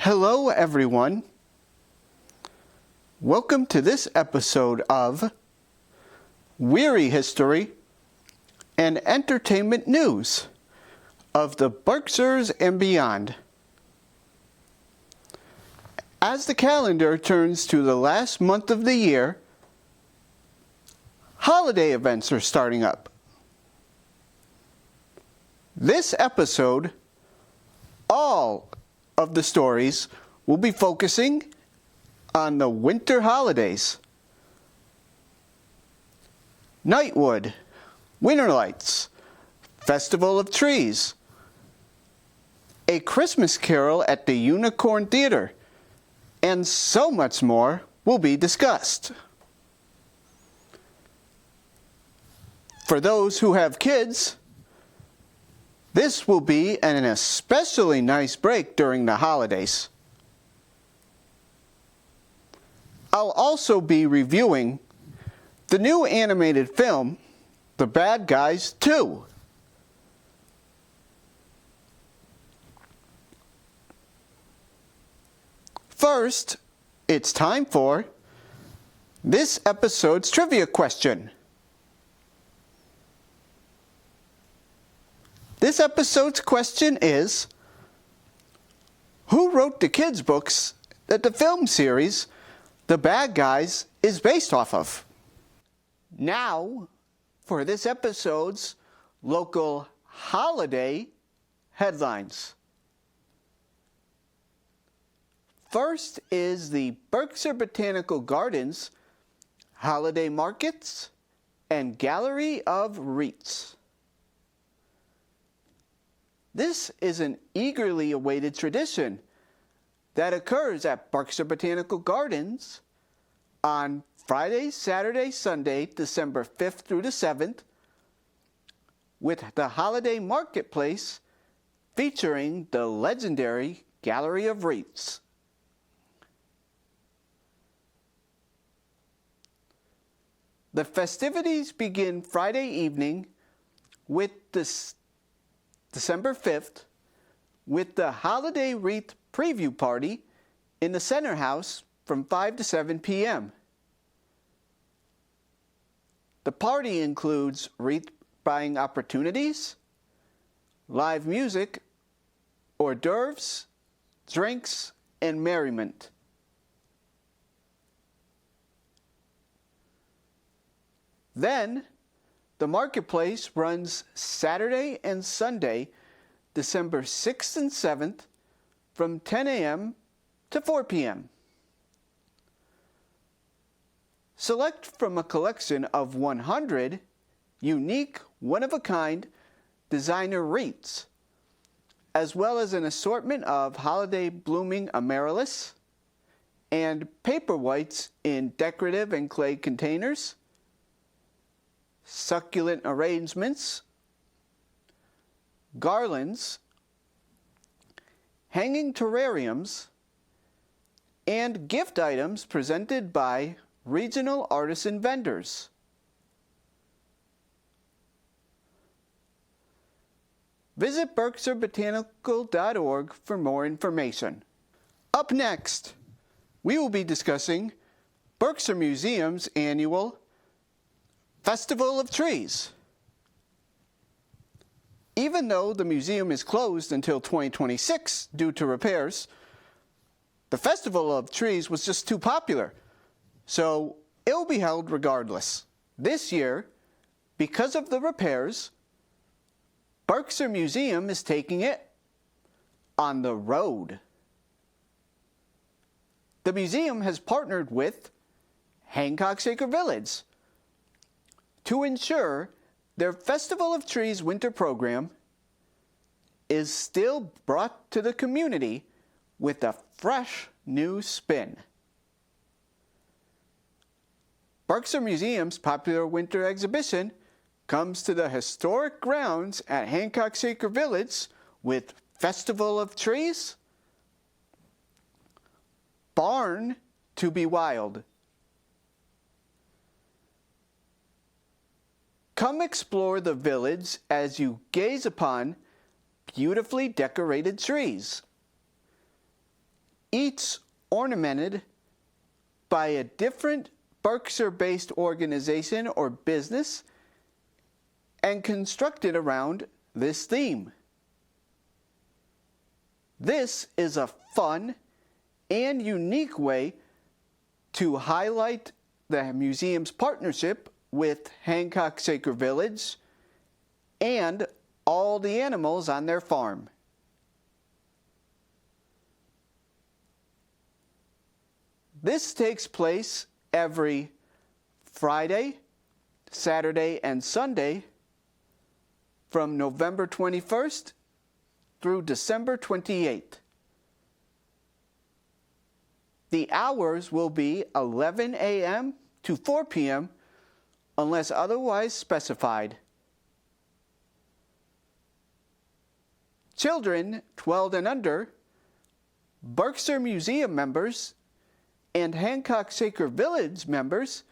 Hello everyone. Welcome to this episode of Wehry History and Entertainment News of the Berkshires and beyond. As the calendar turns to the last month of the year, holiday events are starting up. This episode, all of the stories will be focusing on the winter holidays. Nightwood, Winter Lights, Festival of Trees, A Christmas Carol at the Unicorn Theater, and so much more will be discussed. For those who have kids, this will be an especially nice break during the holidays. I'll also be reviewing the new animated film, The Bad Guys 2. First, it's time for this episode's trivia question. This episode's question is, who wrote the kids' books that the film series, The Bad Guys, is based off of? Now, for this episode's local holiday headlines. First is the Berkshire Botanical Gardens Holiday Markets and Gallery of Wreaths. This is an eagerly awaited tradition that occurs at Berkshire Botanical Gardens on Friday, Saturday, Sunday, December 5th through the 7th, with the holiday marketplace featuring the legendary Gallery of Wreaths. The festivities begin Friday evening with December 5th, with the Holiday Wreath Preview Party in the Center House from 5 to 7 p.m. The party includes wreath buying opportunities, live music, hors d'oeuvres, drinks, and merriment. Then, the marketplace runs Saturday and Sunday, December 6th and 7th, from 10 a.m. to 4 p.m. Select from a collection of 100 unique, one-of-a-kind designer wreaths, as well as an assortment of holiday blooming amaryllis and paperwhites in decorative and clay containers, succulent arrangements, garlands, hanging terrariums, and gift items presented by regional artisan vendors. Visit berkshirebotanical.org for more information. Up next, we will be discussing Berkshire Museum's annual Festival of Trees. Even though the museum is closed until 2026 due to repairs, the Festival of Trees was just too popular, so it will be held regardless. This year, because of the repairs, Berkshire Museum is taking it on the road. The museum has partnered with Hancock's Acre Village to ensure their Festival of Trees winter program is still brought to the community with a fresh new spin. Berkshire Museum's popular winter exhibition comes to the historic grounds at Hancock's Acre Village with Festival of Trees, Barn to be Wild. Come explore the village as you gaze upon beautifully decorated trees. each ornamented by a different Berkshire-based organization or business and constructed around this theme. This is a fun and unique way to highlight the museum's partnership with Hancock Sacred Village and all the animals on their farm. This takes place every Friday, Saturday, and Sunday from November 21st through December 28th. The hours will be 11 a.m. to 4 p.m. unless otherwise specified. Children 12 and under, Berkshire Museum members, and Hancock Sacred Village members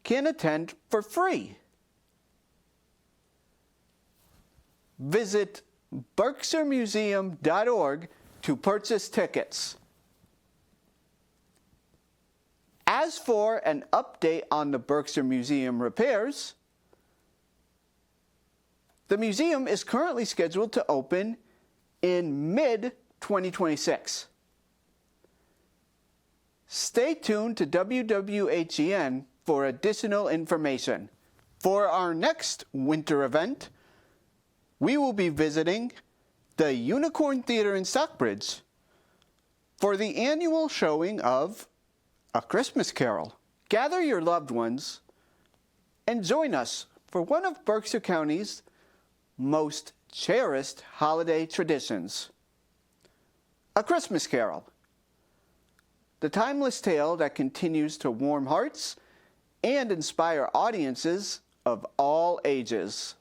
can attend for free. Visit berkshiremuseum.org to purchase tickets. As for an update on the Berkshire Museum repairs, the museum is currently scheduled to open in mid-2026. Stay tuned to WWHEN for additional information. For our next winter event, we will be visiting the Unicorn Theater in Stockbridge for the annual showing of A Christmas Carol. Gather your loved ones and join us for one of Berkshire County's most cherished holiday traditions, A Christmas Carol, the timeless tale that continues to warm hearts and inspire audiences of all ages.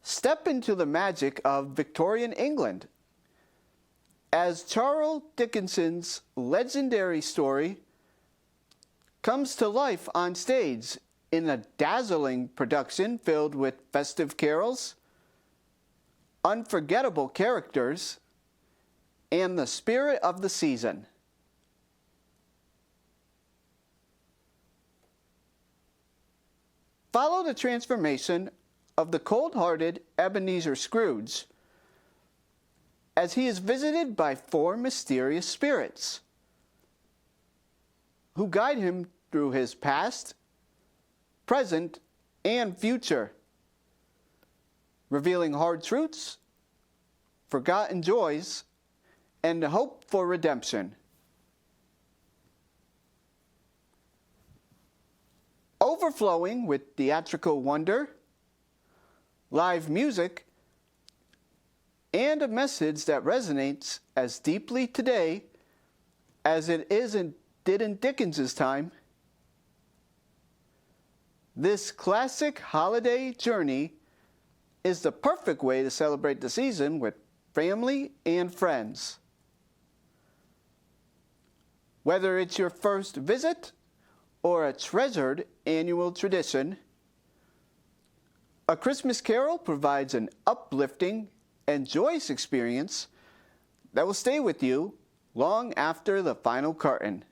Step into the magic of Victorian England as Charles Dickens's legendary story comes to life on stage in a dazzling production filled with festive carols, unforgettable characters, and the spirit of the season. Follow the transformation of the cold-hearted Ebenezer Scrooge as he is visited by four mysterious spirits who guide him through his past, present, and future, revealing hard truths, forgotten joys, and the hope for redemption. Overflowing with theatrical wonder, live music, and a message that resonates as deeply today as it did in Dickens's time, this classic holiday journey is the perfect way to celebrate the season with family and friends. Whether it's your first visit or a treasured annual tradition, A Christmas Carol provides an uplifting and joyous experience that will stay with you long after the final curtain.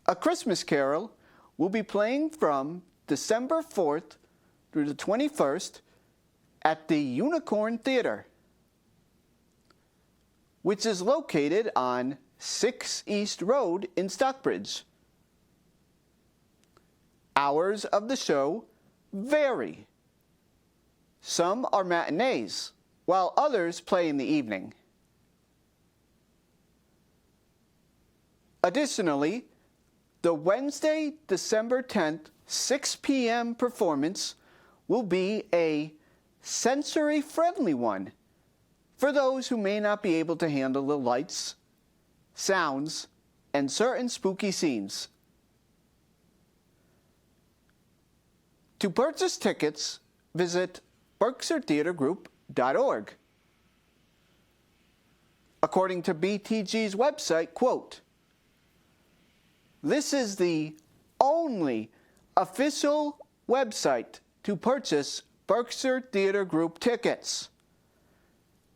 A Christmas Carol will be playing from December 4th through the 21st at the Unicorn Theater, which is located on 6 East Road in Stockbridge. Hours of the show vary. Some are matinees, while others play in the evening. Additionally, the Wednesday, December 10th, 6 p.m. performance will be a sensory-friendly one for those who may not be able to handle the lights, sounds, and certain spooky scenes. To purchase tickets, visit berkshiretheatergroup.org. According to BTG's website, quote, "This is the only official website to purchase Berkshire Theater Group tickets.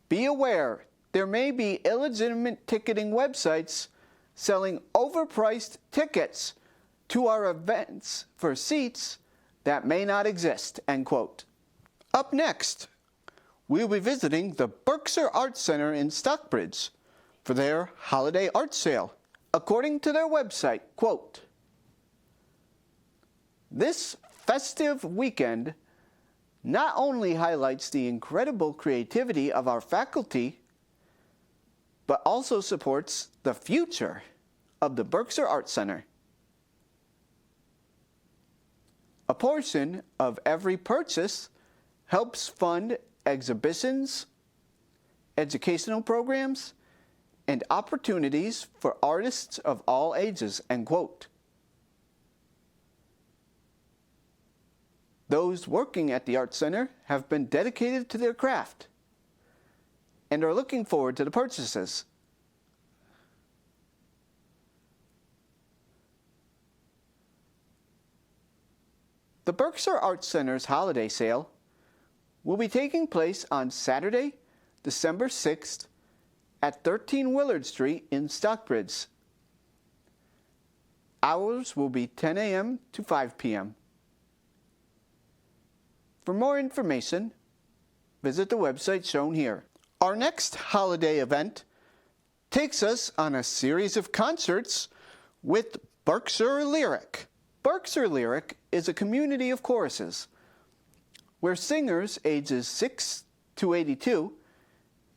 Be aware, there may be illegitimate ticketing websites selling overpriced tickets to our events for seats that may not exist, end quote. Up next, we'll be visiting the Berkshire Arts Center in Stockbridge for their holiday art sale. According to their website, quote, "This festive weekend not only highlights the incredible creativity of our faculty, but also supports the future of the Berkshire Arts Center. A portion of every purchase helps fund exhibitions, educational programs, and opportunities for artists of all ages," end quote. Those working at the Art Center have been dedicated to their craft and are looking forward to the purchases. The Berkshire Arts Center's holiday sale will be taking place on Saturday, December 6th at 13 Willard Street in Stockbridge. Hours will be 10 a.m. to 5 p.m. For more information, visit the website shown here. Our next holiday event takes us on a series of concerts with Berkshire Lyric. Berkshire Lyric is a community of choruses where singers ages 6 to 82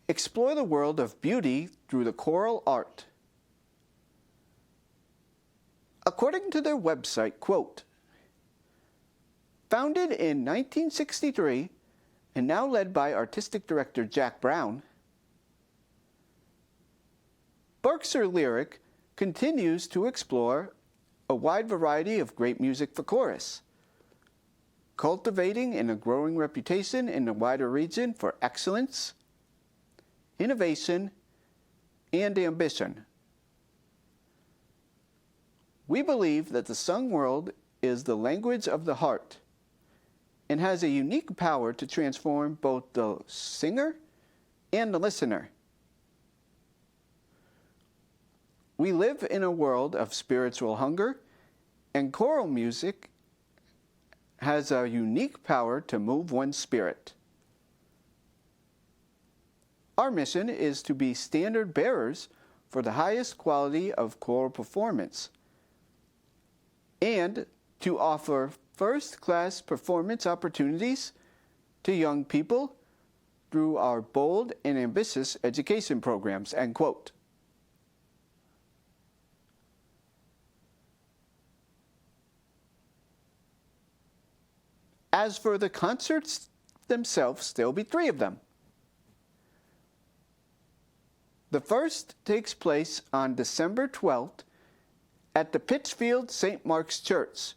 explore the world of beauty through the choral art. According to their website, quote, "Founded in 1963 and now led by artistic director Jack Brown, Berkshire Lyric continues to explore a wide variety of great music for chorus, cultivating a growing reputation in the wider region for excellence, innovation, and ambition. We believe that the sung world is the language of the heart and has a unique power to transform both the singer and the listener. We live in a world of spiritual hunger, and choral music has a unique power to move one's spirit. Our mission is to be standard bearers for the highest quality of choral performance and to offer first-class performance opportunities to young people through our bold and ambitious education programs," end quote. As for the concerts themselves, there will be 3 of them. The first takes place on December 12th at the Pittsfield St. Mark's Church,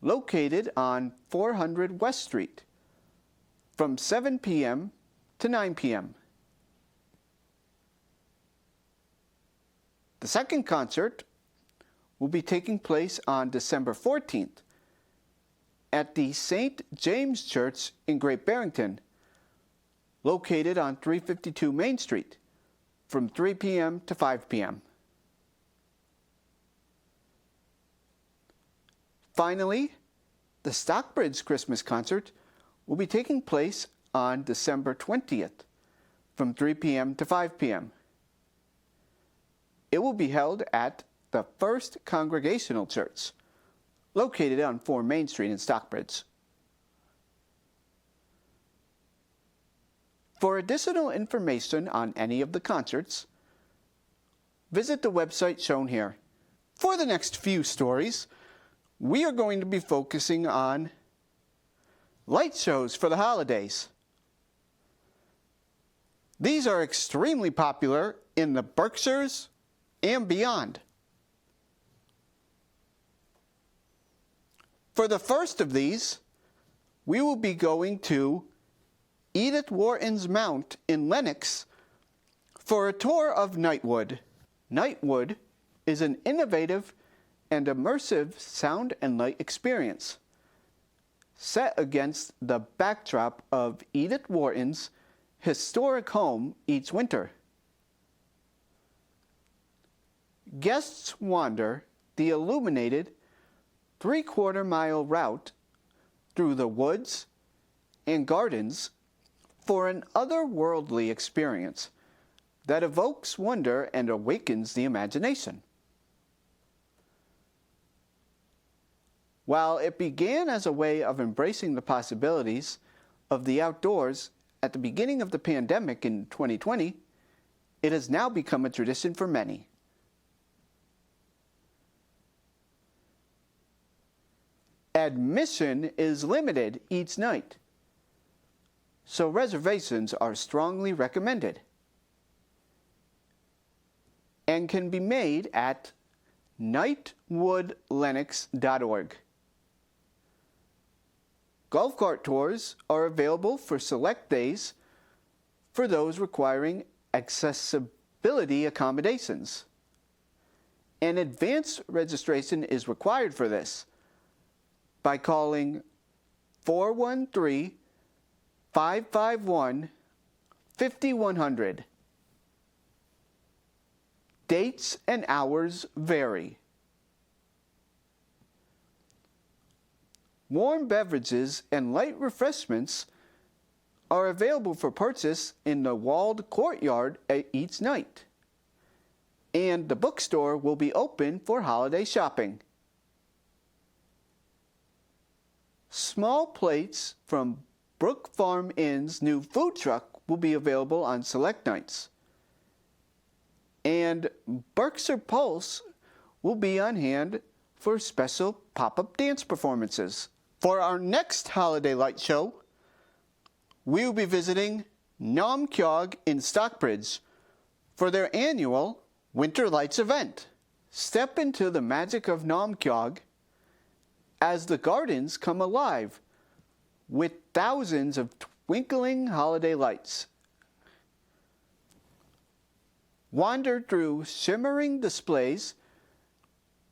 located on 400 West Street, from 7 p.m. to 9 p.m. The second concert will be taking place on December 14th at the St. James Church in Great Barrington, located on 352 Main Street, from 3 p.m. to 5 p.m. Finally, the Stockbridge Christmas concert will be taking place on December 20th, from 3 p.m. to 5 p.m. It will be held at the First Congregational Church, located on 4 Main Street in Stockbridge. For additional information on any of the concerts, visit the website shown here. For the next few stories, we are going to be focusing on light shows for the holidays. These are extremely popular in the Berkshires and beyond. For the first of these, we will be going to Edith Wharton's Mount in Lenox for a tour of Nightwood. Nightwood is an innovative and immersive sound and light experience, set against the backdrop of Edith Wharton's historic home each winter. Guests wander the illuminated 3/4-mile route through the woods and gardens for an otherworldly experience that evokes wonder and awakens the imagination. While it began as a way of embracing the possibilities of the outdoors at the beginning of the pandemic in 2020, it has now become a tradition for many. Admission is limited each night, so reservations are strongly recommended and can be made at nightwoodlennox.org. Golf cart tours are available for select days for those requiring accessibility accommodations. An advance registration is required for this by calling 413-551-5100. Dates and hours vary. Warm beverages and light refreshments are available for purchase in the walled courtyard each night, and the bookstore will be open for holiday shopping. Small plates from Brook Farm Inn's new food truck will be available on select nights, and Berkshire Pulse will be on hand for special pop-up dance performances. For our next holiday light show, we will be visiting Naumkeag in Stockbridge for their annual Winter Lights event. Step into the magic of Naumkeag as the gardens come alive with thousands of twinkling holiday lights. Wander through shimmering displays,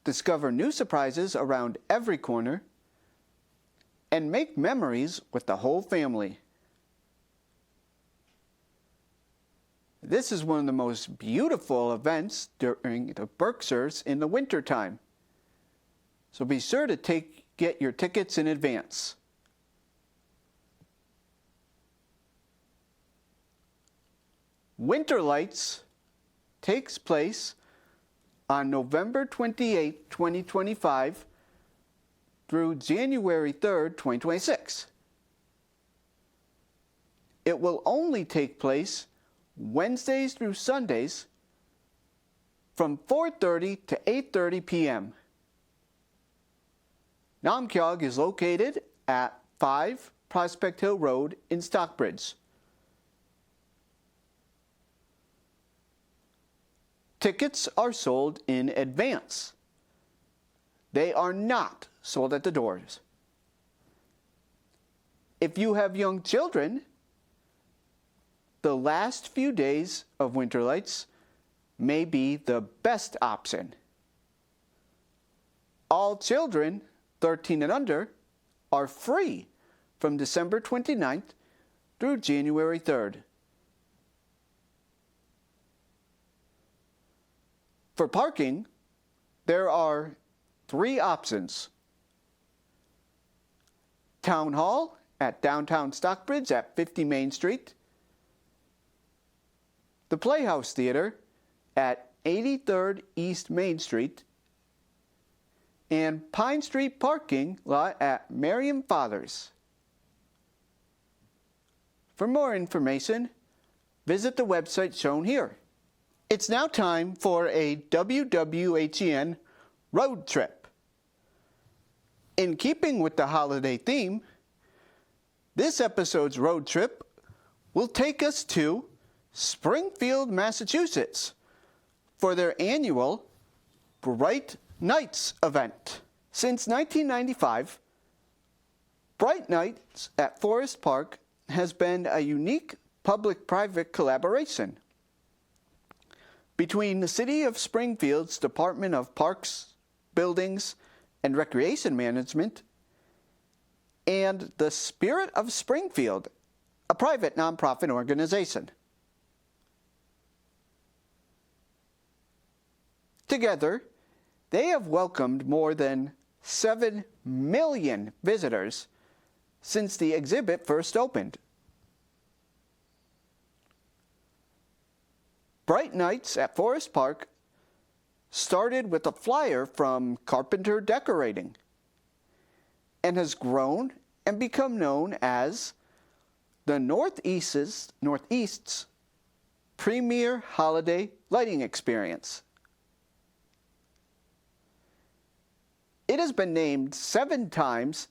discover new surprises around every corner, and make memories with the whole family. This is one of the most beautiful events during the Berkshires in the wintertime, so be sure to get your tickets in advance. Winter Lights takes place on November 28, 2025 through January 3rd, 2026. It will only take place Wednesdays through Sundays from 4:30 to 8:30 p.m. Naumkeag is located at 5 Prospect Hill Road in Stockbridge. Tickets are sold in advance. They are not sold at the doors. If you have young children, the last few days of Winter Lights may be the best option. All children 13 and under are free from December 29th through January 3rd. For parking, there are 3 options. Town Hall at downtown Stockbridge at 50 Main Street, the Playhouse Theater at 83rd East Main Street, and Pine Street parking lot at Merriam Fathers. For more information, visit the website shown here. It's now time for a WWHEN road trip. In keeping with the holiday theme, this episode's road trip will take us to Springfield, Massachusetts for their annual Bright Nights event. Since 1995, Bright Nights at Forest Park has been a unique public-private collaboration between the City of Springfield's Department of Parks, Buildings and Recreation Management, and the Spirit of Springfield, a private nonprofit organization. Together, they have welcomed more than 7 million visitors since the exhibit first opened. Bright Nights at Forest Park started with a flyer from Carpenter Decorating and has grown and become known as the Northeast's premier holiday lighting experience. It has been named 7 times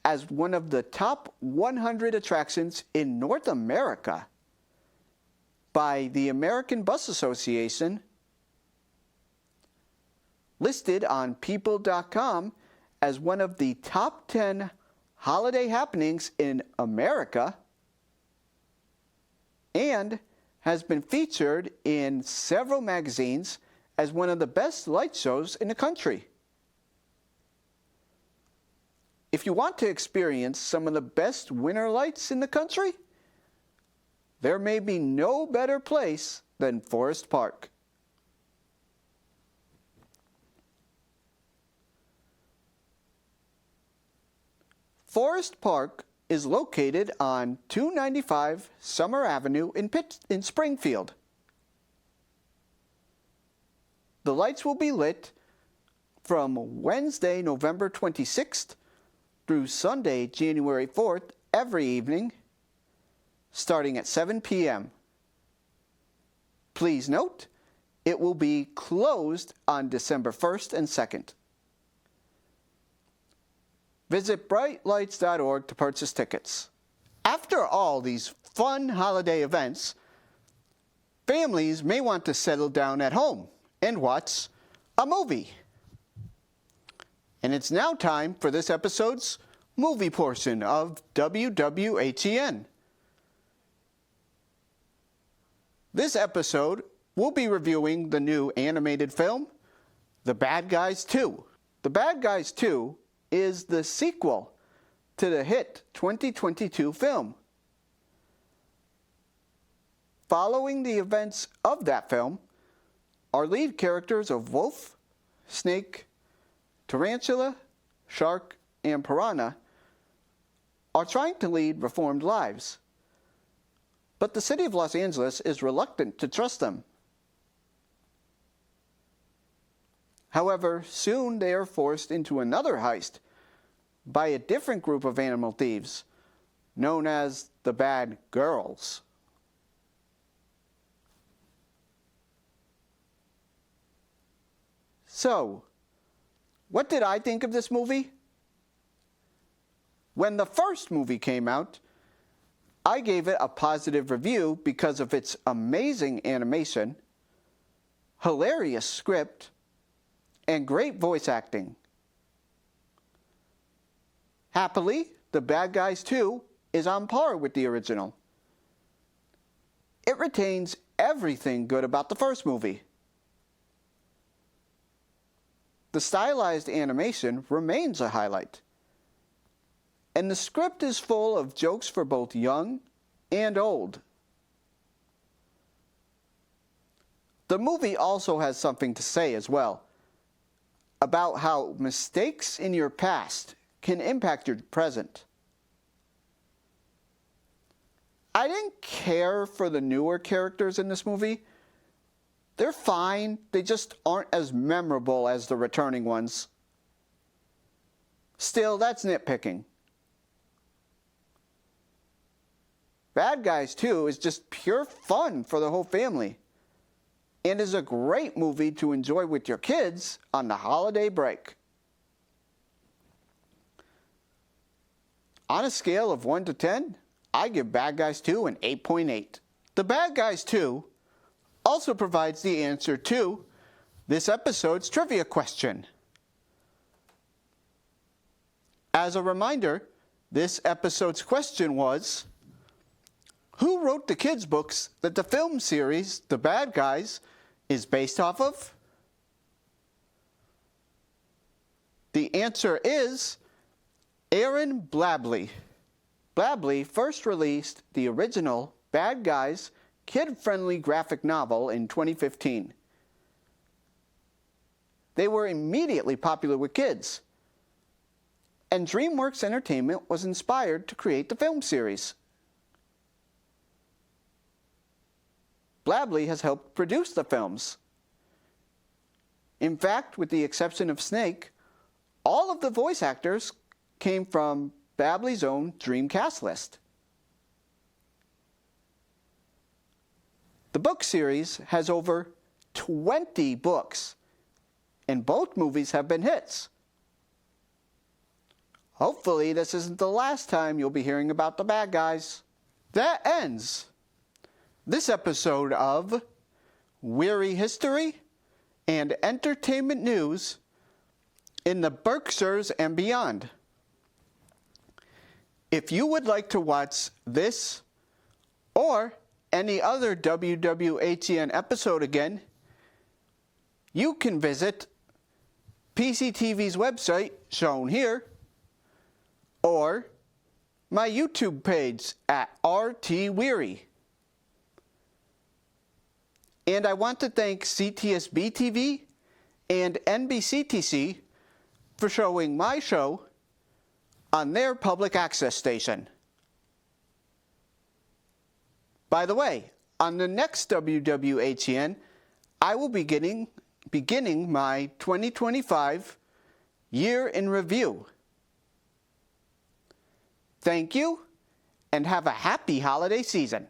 as one of the top 100 attractions in North America by the American Bus Association, listed on People.com as one of the top 10 holiday happenings in America, and has been featured in several magazines as one of the best light shows in the country. If you want to experience some of the best winter lights in the country, there may be no better place than Forest Park. Forest Park is located on 295 Summer Avenue in Springfield. The lights will be lit from Wednesday, November 26th through Sunday, January 4th, every evening, starting at 7 p.m. Please note, it will be closed on December 1st and 2nd. Visit brightlights.org to purchase tickets. After all these fun holiday events, families may want to settle down at home and watch a movie. And it's now time for this episode's movie portion of WWHEN. This episode, we'll be reviewing the new animated film, The Bad Guys 2. The Bad Guys 2 is the sequel to the hit 2022 film. Following the events of that film, our lead characters of Wolf, Snake, Tarantula, Shark, and Piranha are trying to lead reformed lives, but the city of Los Angeles is reluctant to trust them. However, soon they are forced into another heist by a different group of animal thieves, known as the Bad Girls. So, what did I think of this movie? When the first movie came out, I gave it a positive review because of its amazing animation, hilarious script, and great voice acting. Happily, The Bad Guys 2 is on par with the original. It retains everything good about the first movie. The stylized animation remains a highlight, and the script is full of jokes for both young and old. The movie also has something to say as well about how mistakes in your past can impact your present. I didn't care for the newer characters in this movie. They're fine, they just aren't as memorable as the returning ones. Still, that's nitpicking. Bad Guys 2 is just pure fun for the whole family, and is a great movie to enjoy with your kids on the holiday break. On a scale of 1 to 10, I give Bad Guys 2 an 8.8. The Bad Guys 2 also provides the answer to this episode's trivia question. As a reminder, this episode's question was, who wrote the kids' books that the film series, The Bad Guys, is based off of? The answer is Aaron Blabey. Blabey first released the original Bad Guys kid-friendly graphic novel in 2015. They were immediately popular with kids, and DreamWorks Entertainment was inspired to create the film series. Blabey has helped produce the films. In fact, with the exception of Snake, all of the voice actors came from Blabey's own Dreamcast list. The book series has over 20 books, and both movies have been hits. Hopefully, this isn't the last time you'll be hearing about the bad guys. That ends this episode of Wehry History and Entertainment News in the Berkshires and beyond. If you would like to watch this or any other WWHEN episode again, you can visit PCTV's website, shown here, or my YouTube page at RT Wehry. And I want to thank CTSB TV and NBCTC for showing my show on their public access station. By the way, on the next WWHEN, I will be beginning my 2025 year in review. Thank you, and have a happy holiday season.